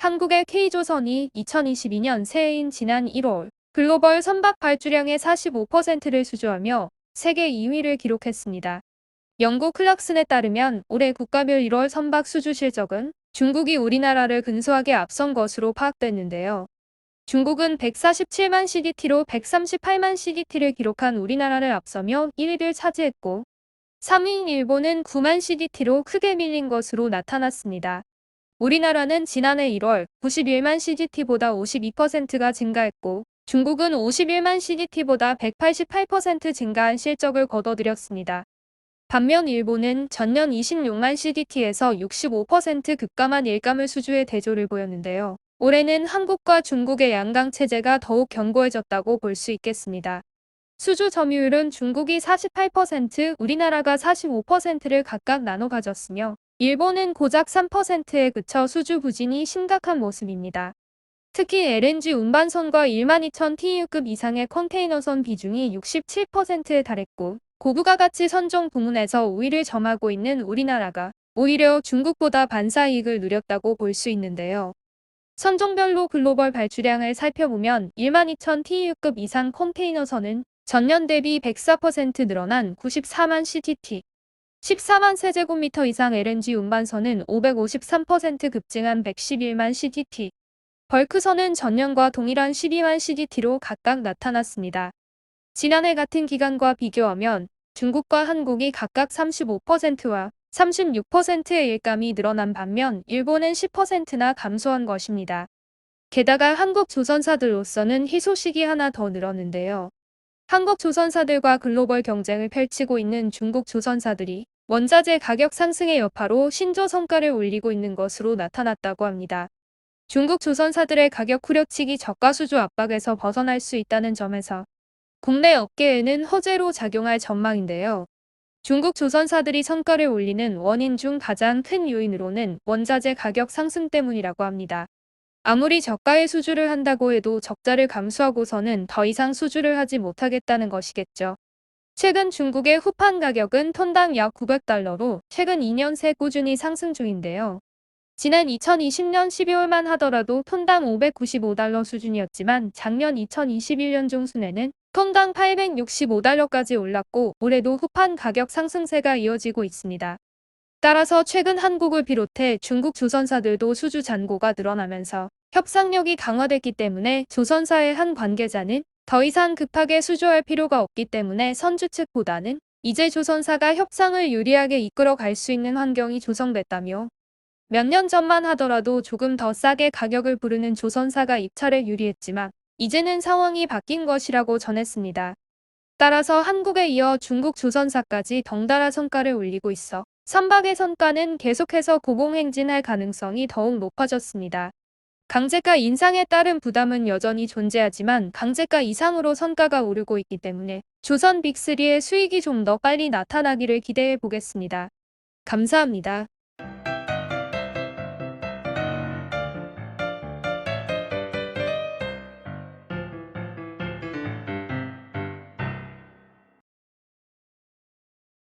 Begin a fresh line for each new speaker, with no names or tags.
한국의 K조선이 2022년 새해인 지난 1월 글로벌 선박 발주량의 45%를 수주하며 세계 2위를 기록했습니다. 영국 클락슨에 따르면 올해 국가별 1월 선박 수주 실적은 중국이 우리나라를 근소하게 앞선 것으로 파악됐는데요. 중국은 147만 CDT로 138만 CDT를 기록한 우리나라를 앞서며 1위를 차지했고 3위인 일본은 9만 CDT로 크게 밀린 것으로 나타났습니다. 우리나라는 지난해 1월 91만 CDT보다 52%가 증가했고 중국은 51만 CDT보다 188% 증가한 실적을 거둬들였습니다. 반면 일본은 전년 26만 CDT에서 65% 급감한 일감을 수주해 대조를 보였는데요. 올해는 한국과 중국의 양강 체제가 더욱 견고해졌다고 볼 수 있겠습니다. 수주 점유율은 중국이 48%, 우리나라가 45%를 각각 나눠 가졌으며 일본은 고작 3%에 그쳐 수주 부진이 심각한 모습입니다. 특히 LNG 운반선과 12,000 TEU급 이상의 컨테이너선 비중이 67%에 달했고 고부가가치 선종 부문에서 우위를 점하고 있는 우리나라가 오히려 중국보다 반사이익을 누렸다고 볼 수 있는데요. 선종별로 글로벌 발주량을 살펴보면 12,000 TEU급 이상 컨테이너선은 전년 대비 104% 늘어난 94만 CTT, 14만 세제곱미터 이상 LNG 운반선은 553% 급증한 111만 CTT, 벌크선은 전년과 동일한 12만 CTT로 각각 나타났습니다. 지난해 같은 기간과 비교하면 중국과 한국이 각각 35%와 36%의 일감이 늘어난 반면 일본은 10%나 감소한 것입니다. 게다가 한국 조선사들로서는 희소식이 하나 더 늘었는데요. 한국 조선사들과 글로벌 경쟁을 펼치고 있는 중국 조선사들이 원자재 가격 상승의 여파로 신조 성과를 올리고 있는 것으로 나타났다고 합니다. 중국 조선사들의 가격 후려치기 저가 수주 압박에서 벗어날 수 있다는 점에서 국내 업계에는 호재로 작용할 전망인데요. 중국 조선사들이 성과를 올리는 원인 중 가장 큰 요인으로는 원자재 가격 상승 때문이라고 합니다. 아무리 저가의 수주를 한다고 해도 적자를 감수하고서는 더 이상 수주를 하지 못하겠다는 것이겠죠. 최근 중국의 후판 가격은 톤당 약 900달러로 최근 2년 새 꾸준히 상승 중인데요. 지난 2020년 12월만 하더라도 톤당 595달러 수준이었지만 작년 2021년 중순에는 톤당 865달러까지 올랐고 올해도 후판 가격 상승세가 이어지고 있습니다. 따라서 최근 한국을 비롯해 중국 조선사들도 수주 잔고가 늘어나면서 협상력이 강화됐기 때문에 조선사의 한 관계자는 더 이상 급하게 수주할 필요가 없기 때문에 선주 측보다는 이제 조선사가 협상을 유리하게 이끌어 갈 수 있는 환경이 조성됐다며 몇 년 전만 하더라도 조금 더 싸게 가격을 부르는 조선사가 입찰에 유리했지만 이제는 상황이 바뀐 것이라고 전했습니다. 따라서 한국에 이어 중국 조선사까지 덩달아 성과를 올리고 있어 선박의 선가는 계속해서 고공행진할 가능성이 더욱 높아졌습니다. 강제가 인상에 따른 부담은 여전히 존재하지만 강제가 이상으로 선가가 오르고 있기 때문에 조선 빅3의 수익이 좀 더 빨리 나타나기를 기대해 보겠습니다. 감사합니다.